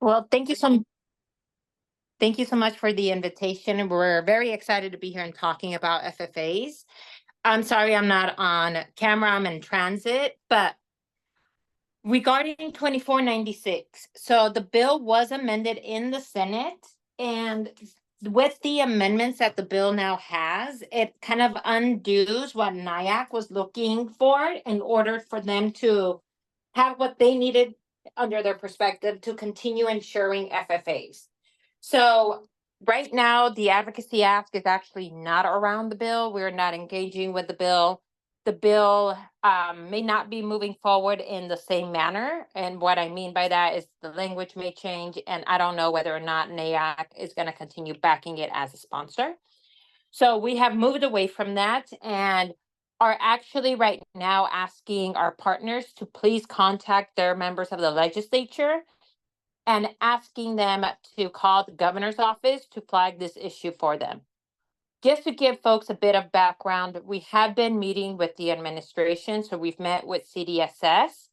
Well, thank you so much for the invitation. We're very excited to be here and talking about FFAs. I'm sorry I'm not on camera, I'm in transit, but regarding 2496, so the bill was amended in the Senate, and with the amendments that the bill now has, it kind of undoes what NIAC was looking for in order for them to have what they needed under their perspective to continue ensuring FFAs. So right now, the advocacy ask is actually not around the bill. We're not engaging with the bill. The bill may not be moving forward in the same manner. And what I mean by that is the language may change, and I don't know whether or not NAAC is going to continue backing it as a sponsor. So we have moved away from that and are actually right now asking our partners to please contact their members of the legislature and asking them to call the governor's office to flag this issue for them. Just to give folks a bit of background, we have been meeting with the administration. So we've met with CDSS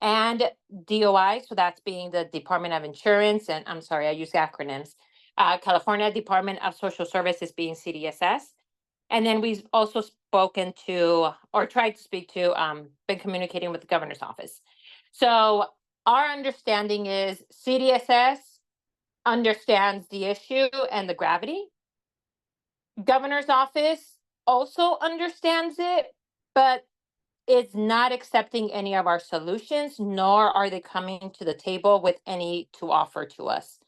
and DOI. So that's being the Department of Insurance. And I'm sorry, I use acronyms. California Department of Social Services being CDSS. And then we've also spoken to, or tried to speak to, been communicating with the governor's office. So our understanding is CDSS understands the issue and the gravity. Governor's office also understands it, but is not accepting any of our solutions, nor are they coming to the table with any to offer to us.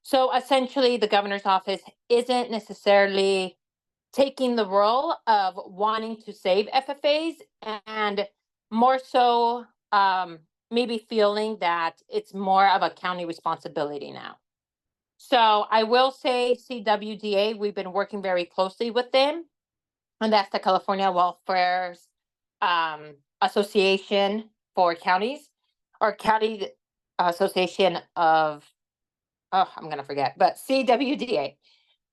So essentially, the governor's office isn't necessarily taking the role of wanting to save FFAs and more so maybe feeling that it's more of a county responsibility now. So I will say CWDA, we've been working very closely with them, and that's the California Welfare Association for Counties, or County Association of, oh, I'm going to forget, but CWDA.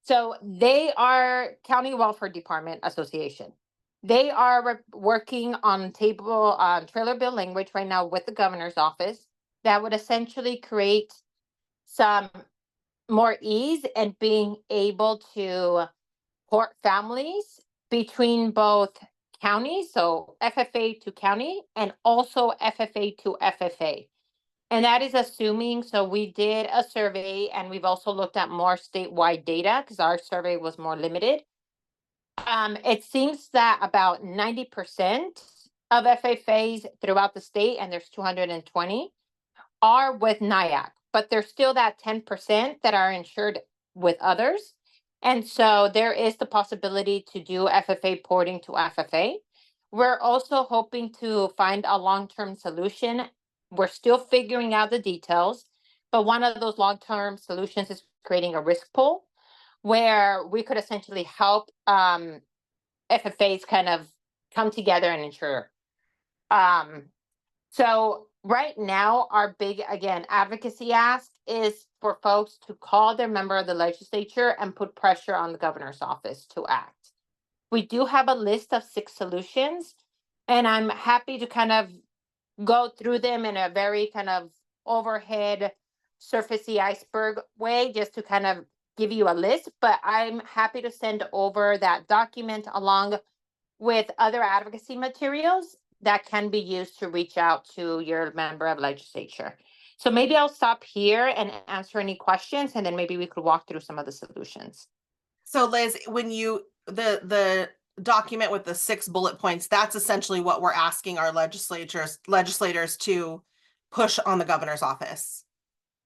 So they are County Welfare Department Association. They are working on trailer bill language right now with the governor's office that would essentially create some more ease and being able to port families between both counties, so FFA to county, and also FFA to FFA. And that is assuming, so we did a survey and we've also looked at more statewide data because our survey was more limited. It seems that about 90% of FFAs throughout the state, and there's 220, are with NIAC, but there's still that 10% that are insured with others. And so there is the possibility to do FFA porting to FFA. We're also hoping to find a long-term solution. We're still figuring out the details, but one of those long-term solutions is creating a risk pool where we could essentially help FFAs kind of come together and insure. So right now, our big, again, advocacy ask is for folks to call their member of the legislature and put pressure on the governor's office to act. We do have a list of 6 solutions, and I'm happy to kind of go through them in a very kind of overhead, surfacey iceberg way, just to kind of give you a list. But I'm happy to send over that document along with other advocacy materials that can be used to reach out to your member of legislature. So maybe I'll stop here and answer any questions, and then maybe we could walk through some of the solutions. So Liz, when you the document with the 6 bullet points, that's essentially what we're asking our legislators to push on the governor's office.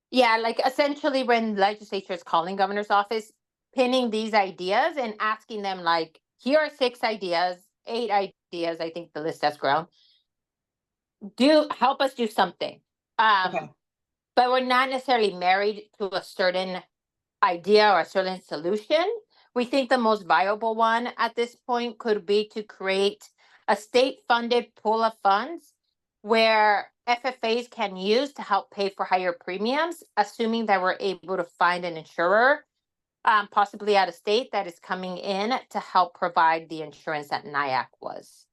Yeah, like essentially when legislature is calling governor's office, pinning these ideas and asking them like, here are 6 ideas, 8 ideas, I think the list has grown. Help us do something. Okay. But we're not necessarily married to a certain idea or a certain solution. We think the most viable one at this point could be to create a state-funded pool of funds where FFAs can use to help pay for higher premiums, assuming that we're able to find an insurer, possibly out of state, that is coming in to help provide the insurance that NIAC was.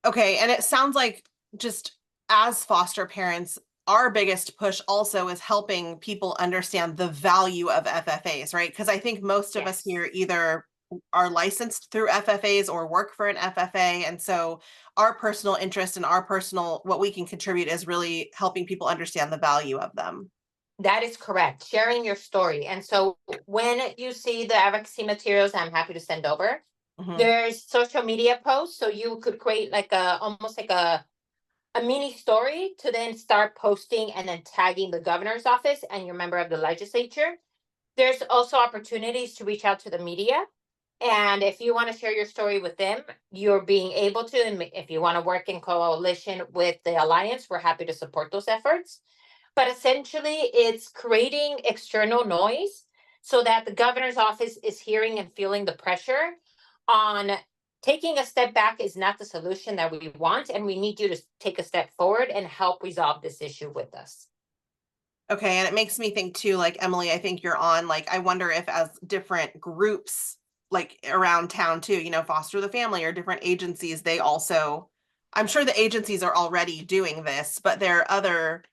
Okay, and it sounds like just as foster parents, our biggest push also is helping people understand the value of FFAs, right? Because I think most of us Yes. here either are licensed through FFAs or work for an FFA. And so our personal interest and our personal, what we can contribute is really helping people understand the value of them. That is correct. Sharing your story. And so when you see the advocacy materials, I'm happy to send over. Mhm. There's social media posts. So you could create like a almost like a mini story to then start posting and then tagging the governor's office and your member of the legislature. There's also opportunities to reach out to the media. And if you want to share your story with them, you're being able to. And if you want to work in coalition with the Alliance, we're happy to support those efforts. But essentially, it's creating external noise so that the governor's office is hearing and feeling the pressure on taking a step back is not the solution that we want. And we need you to take a step forward and help resolve this issue with us. Okay, and it makes me think too, like Emily, I think you're on, like, I wonder if as different groups like around town too, Foster the Family or different agencies, they also, I'm sure the agencies are already doing this, but there are other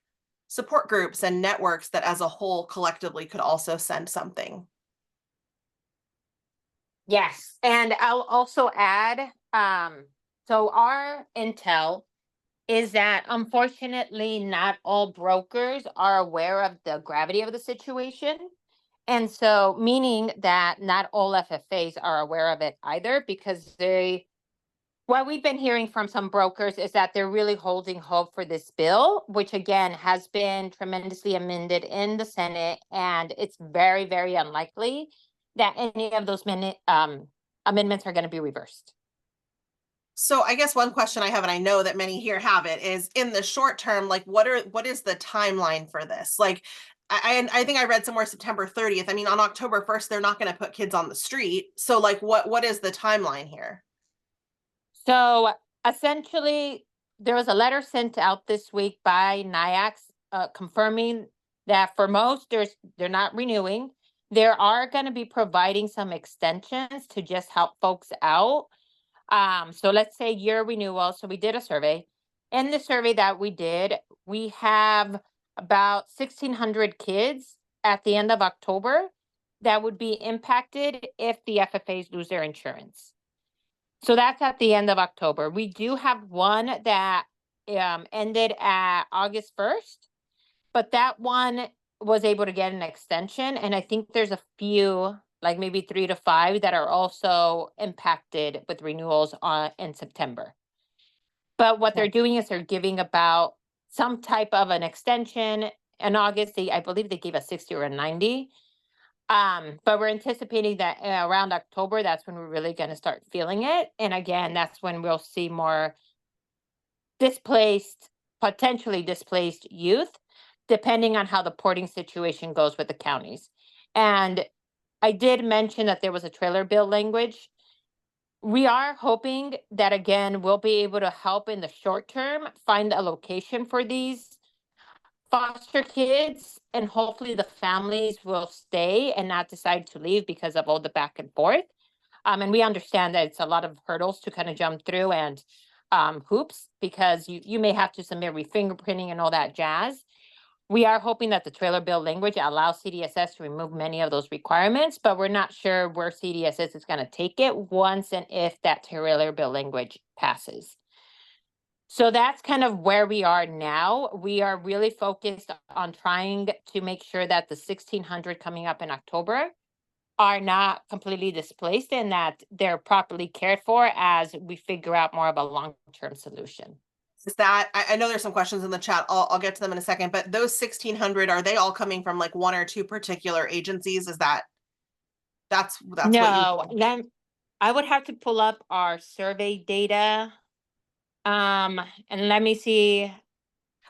support groups and networks that as a whole collectively could also send something. Yes. And I'll also add, so our intel is that unfortunately not all brokers are aware of the gravity of the situation. And so, meaning that not all FFAs are aware of it either, because what we've been hearing from some brokers is that they're really holding hope for this bill, which again has been tremendously amended in the Senate. And it's very, very unlikely that any of those amendments are going to be reversed. So I guess one question I have, and I know that many here have it, is in the short term, like what is the timeline for this? Like I think I read somewhere September 30th. I mean, on October 1st, they're not going to put kids on the street. So like what is the timeline here? So essentially, there was a letter sent out this week by NIAX confirming that for most, they're not renewing. There are going to be providing some extensions to just help folks out. So let's say year renewal. So we did a survey. In the survey that we did, we have about 1,600 kids at the end of October that would be impacted if the FFAs lose their insurance. So that's at the end of October. We do have one that ended at August 1st, but that one was able to get an extension. And I think there's a few, like maybe 3 to 5, that are also impacted with renewals in September. But what they're doing is they're giving about some type of an extension. In August, I believe they gave a 60 or a 90. But we're anticipating that around October, that's when we're really going to start feeling it. And again, that's when we'll see more displaced, potentially displaced youth, depending on how the porting situation goes with the counties. And I did mention that there was a trailer bill language. We are hoping that again, we'll be able to help in the short term find a location for these foster kids, and hopefully the families will stay and not decide to leave because of all the back and forth. And we understand that it's a lot of hurdles to kind of jump through and hoops, because you may have to submit refingerprinting and all that jazz. We are hoping that the trailer bill language allows CDSS to remove many of those requirements, but we're not sure where CDSS is going to take it once and if that trailer bill language passes. So that's kind of where we are now. We are really focused on trying to make sure that the 1,600 coming up in October are not completely displaced and that they're properly cared for as we figure out more of a long-term solution. Is that I know there's some questions in the chat. I'll get to them in a second, but those 1,600, are they all coming from like one or two particular agencies? Is that's what you No, then I would have to pull up our survey data. And let me see.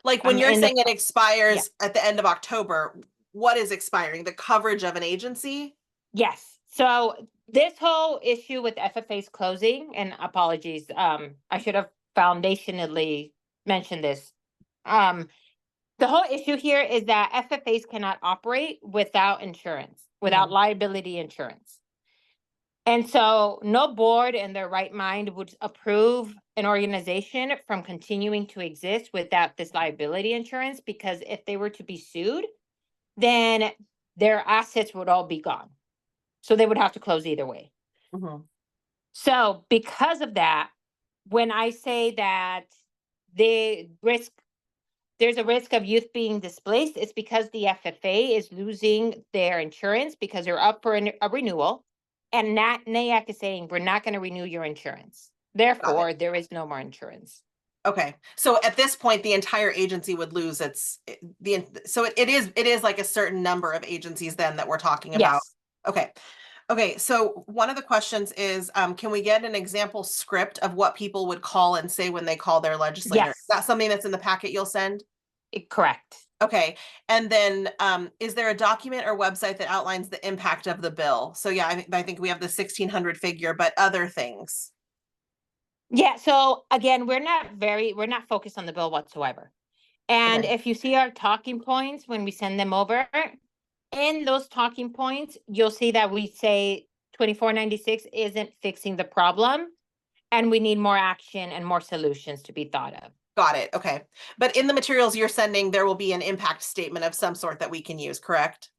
like when I'm you're in the saying it Yeah. expires at the end of October, what is expiring? The coverage of an agency? Yes. So this whole issue with FFA's closing, and apologies, I should have foundationally mentioned this. The whole issue here is that FFAs cannot operate without insurance, without liability insurance. And so no board in their right mind would approve an organization from continuing to exist without this liability insurance, because if they were to be sued, then their assets would all be gone. So they would have to close either way. Mhm. So because of that, when I say that the risk, there's a risk of youth being displaced, it's because the FFA is losing their insurance because they're up for a renewal. And NAAC is saying, we're not going to renew your insurance. Got it. Therefore, there is no more insurance. Okay. So at this point, the entire agency would lose so it is like a certain number of agencies then that we're talking about. Yes. Okay. Okay. So one of the questions is, can we get an example script of what people would call and say when they call their legislator? Is Yes. that something that's in the packet you'll send? Correct. Okay. And then, is there a document or website that outlines the impact of the bill? So yeah, I think we have the 1,600 figure, but other things. Yeah. So again, we're not focused on the bill whatsoever. And Okay. if you see our talking points when we send them over, in those talking points, you'll see that we say 2496 isn't fixing the problem, and we need more action and more solutions to be thought of. Got it. Okay. But in the materials you're sending, there will be an impact statement of some sort that we can use, correct?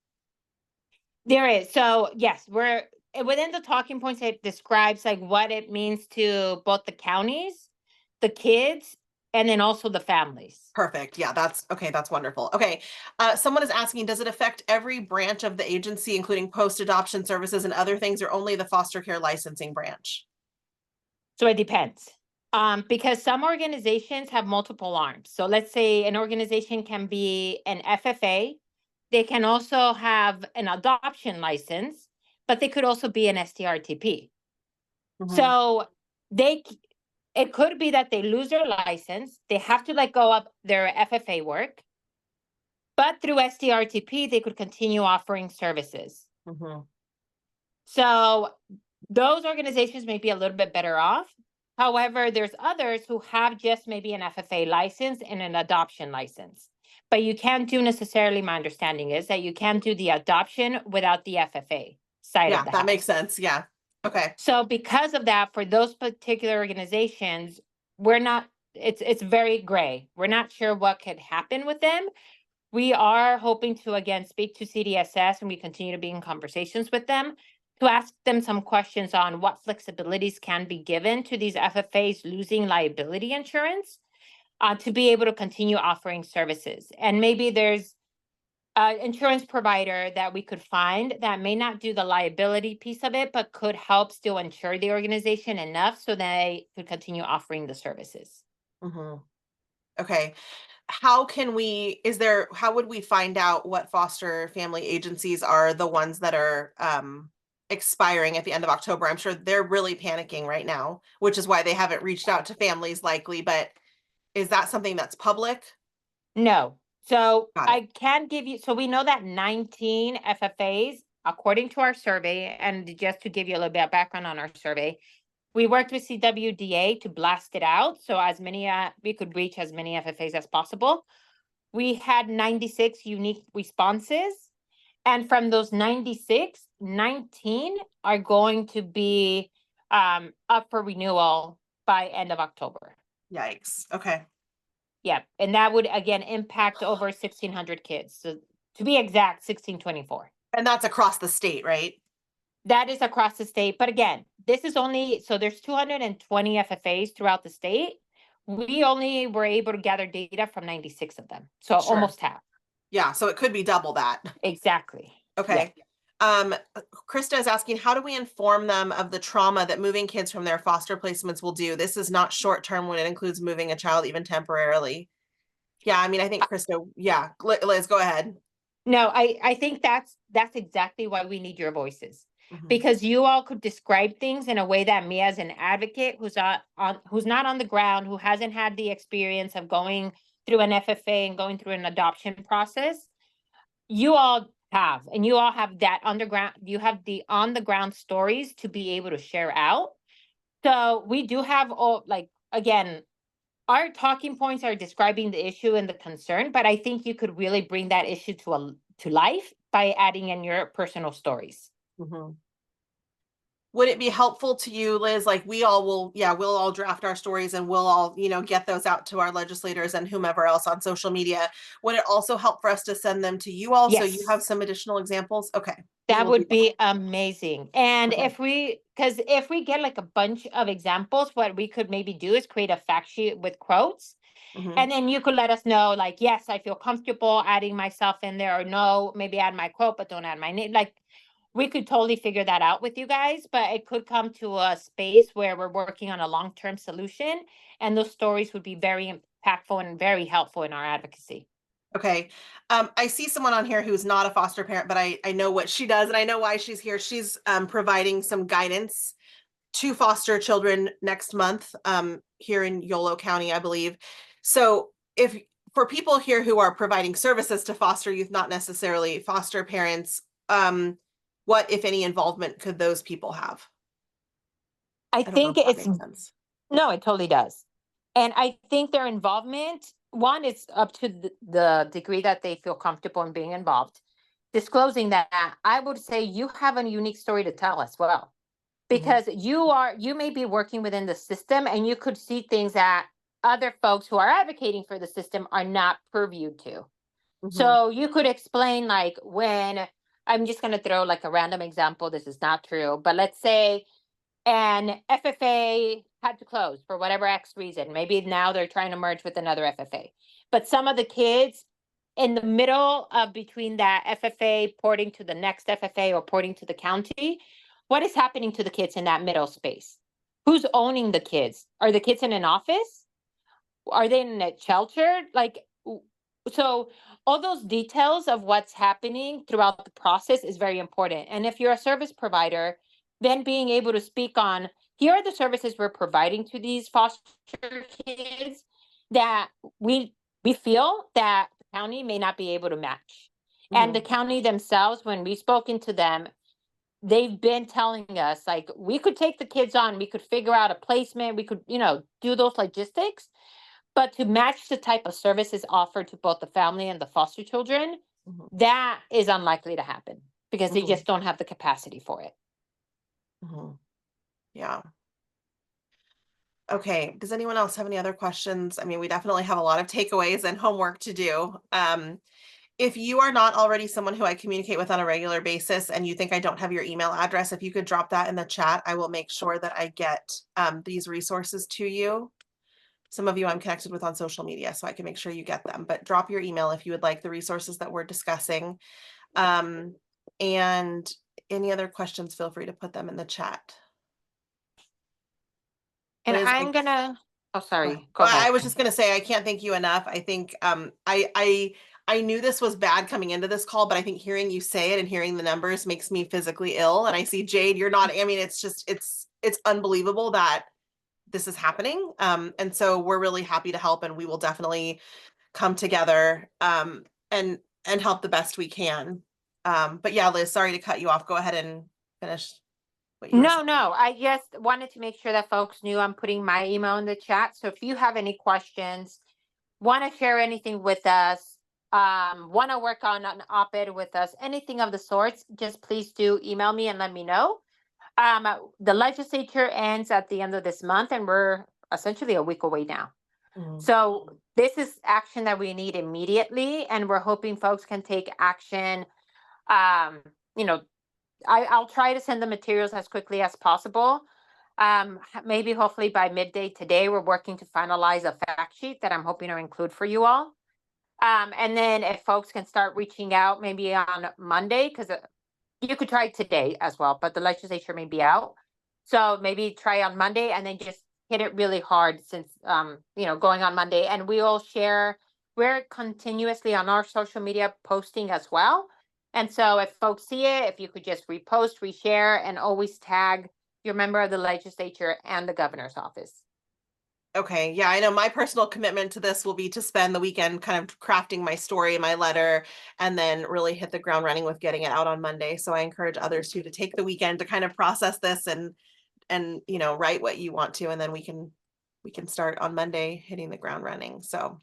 There is. So yes, we're within the talking points, it describes like what it means to both the counties, the kids, and then also the families. Perfect. Yeah, that's okay. That's wonderful. Okay. Someone is asking, does it affect every branch of the agency, including post-adoption services and other things, or only the foster care licensing branch? So it depends. Because some organizations have multiple arms. So let's say an organization can be an FFA. They can also have an adoption license, but they could also be an STRTP. Mhm. So they it could be that they lose their license, they have to let go of their FFA work, but through STRTP they could continue offering services. Mhm. So those organizations may be a little bit better off. However, there's others who have just maybe an FFA license and an adoption license. But you can't do necessarily, my understanding is that you can't do the adoption without the FFA side Yeah, of the that makes house. sense. Yeah. Okay. So because of that, for those particular organizations, we're not, it's very gray. We're not sure what could happen with them. We are hoping to again speak to CDSS, and we continue to be in conversations with them to ask them some questions on what flexibilities can be given to these FFAs losing liability insurance, to be able to continue offering services. And maybe there's an insurance provider that we could find that may not do the liability piece of it, but could help still insure the organization enough so they could continue offering the services. Mhm. Okay. How would we find out what foster family agencies are the ones that are expiring at the end of October? I'm sure they're really panicking right now, which is why they haven't reached out to families likely, but is that something that's public? No. So Got it. I can give you, so we know that 19 FFAs, according to our survey, and just to give you a little bit of background on our survey, we worked with CWDA to blast it out. So as many, we could reach as many FFAs as possible. We had 96 unique responses. And from those 96, 19 are going to be up for renewal by end of October. Yikes. Okay. Yeah, and that would again impact over 1,600 kids. So to be exact, 1624. And that's across the state, right? That is across the state. But again, this is only, so there's 220 FFAs throughout the state. We only were able to gather data from 96 of them. So Sure. almost half. Yeah, so it could be double that. Exactly. Yeah. Okay. Krista is asking, how do we inform them of the trauma that moving kids from their foster placements will do? This is not short term when it includes moving a child even temporarily. Yeah, I mean, I think Krista, yeah, Liz, go ahead. No, I think that's exactly why we need your voices. Mhm. Because you all could describe things in a way that me as an advocate who's not on the ground, who hasn't had the experience of going through an FFA and going through an adoption process, you all have, and you all have that underground, you have the on the ground stories to be able to share out. So we do have all, like, again, our talking points are describing the issue and the concern, but I think you could really bring that issue to life by adding in your personal stories. Mhm. would it be helpful to you, Liz? Like we'll all draft our stories and we'll all, get those out to our legislators and whomever else on social media. Would it also help for us to send them to you all so you have Yes. some additional examples? Okay. We That will do would be amazing. And that. Okay. because if we get like a bunch of examples, what we could maybe do is create a fact sheet with quotes. Mhm. And then you could let us know, like, yes, I feel comfortable adding myself in there, or no, maybe add my quote, but don't add my name. Like, we could totally figure that out with you guys, but it could come to a space where we're working on a long-term solution, and those stories would be very impactful and very helpful in our advocacy. Okay. I see someone on here who's not a foster parent, but I know what she does and I know why she's here. She's providing some guidance to foster children next month here in Yolo County, I believe. So if for people here who are providing services to foster youth, not necessarily foster parents, what, if any, involvement could those people have? I I don't know think if that it's makes sense. No, it totally does. And I think their involvement, one, it's up to the degree that they feel comfortable in being involved. Disclosing that, I would say you have a unique story to tell as well. Mhm. Because you may be working within the system and you could see things that other folks who are advocating for the system are not purviewed to. Mhm. So you could explain, like, when I'm just going to throw like a random example. This is not true, but let's say an FFA had to close for whatever X reason. Maybe now they're trying to merge with another FFA. But some of the kids in the middle of between that FFA porting to the next FFA or porting to the county, what is happening to the kids in that middle space? Who's owning the kids? Are the kids in an office? Are they in a shelter? So all those details of what's happening throughout the process is very important. And if you're a service provider, then being able to speak on, here are the services we're providing to these foster kids that we we feel that the county may not be able to match. And the Mhm. county themselves, when we've spoken to them, they've been telling us, like, we could take the kids on, we could figure out a placement, we could, do those logistics, but to match the type of services offered to both the family and the foster children, Mhm. that is unlikely to happen because they Mhm. just don't have the capacity for it. Mhm. Yeah. Okay. Does anyone else have any other questions? I mean, we definitely have a lot of takeaways and homework to do. If you are not already someone who I communicate with on a regular basis and you think I don't have your email address, if you could drop that in the chat, I will make sure that I get these resources to you. Some of you I'm connected with on social media, so I can make sure you get them. But drop your email if you would like the resources that we're discussing. And any other questions, feel free to put them in the chat. And Liz, I'm gonna, oh, well, sorry, go I ahead. was just gonna say I can't thank you enough. I think I knew this was bad coming into this call, but I think hearing you say it and hearing the numbers makes me physically ill. And I see Jade, you're not. I mean, it's just it's unbelievable that this is happening. And so we're really happy to help, and we will definitely come together and help the best we can. But yeah, Liz, sorry to cut you off. Go ahead and finish what you were No, saying. no, I just wanted to make sure that folks knew I'm putting my email in the chat. So if you have any questions, want to share anything with us, want to work on an op-ed with us, anything of the sorts, just please do email me and let me know. The legislature ends at the end of this month, and we're essentially a week away now. Mhm. So this is action that we need immediately, and we're hoping folks can take action. Um, you know, I'll try to send the materials as quickly as possible. Maybe hopefully by midday today, we're working to finalize a fact sheet that I'm hoping to include for you all. And then if folks can start reaching out maybe on Monday, because you could try today as well, but the legislature may be out. So maybe try on Monday and then just hit it really hard since, going on Monday. And we will share, we're continuously on our social media posting as well. And so if folks see it, if you could just repost, reshare, and always tag your member of the legislature and the governor's office. Okay, yeah, I know my personal commitment to this will be to spend the weekend kind of crafting my story, my letter, and then really hit the ground running with getting it out on Monday. So I encourage others to take the weekend to kind of process this and write what you want to, and then we can start on Monday hitting the ground running. So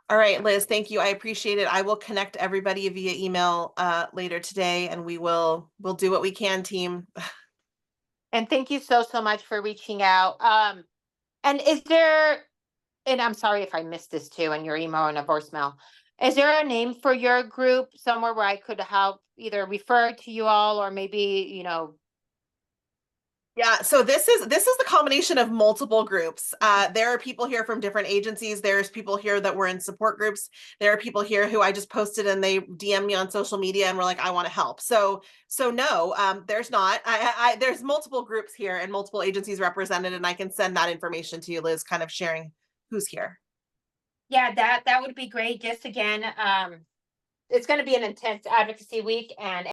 all right, Liz, thank you. I appreciate it. I will connect everybody via email later today, and we'll do what we can, team. And thank you so much for reaching out. And is there, and I'm sorry if I missed this too in your email and a voicemail. Is there a name for your group somewhere where I could help either refer to you all or maybe, Yeah, so this is the combination of multiple groups. There are people here from different agencies. There's people here that were in support groups. There are people here who I just posted and they DM me on social media and were like, I want to help. So no, there's not. There's multiple groups here and multiple agencies represented, and I can send that information to you, Liz, kind of sharing who's here. yeah, that would be great. Just again, it's going to be an intense advocacy week, and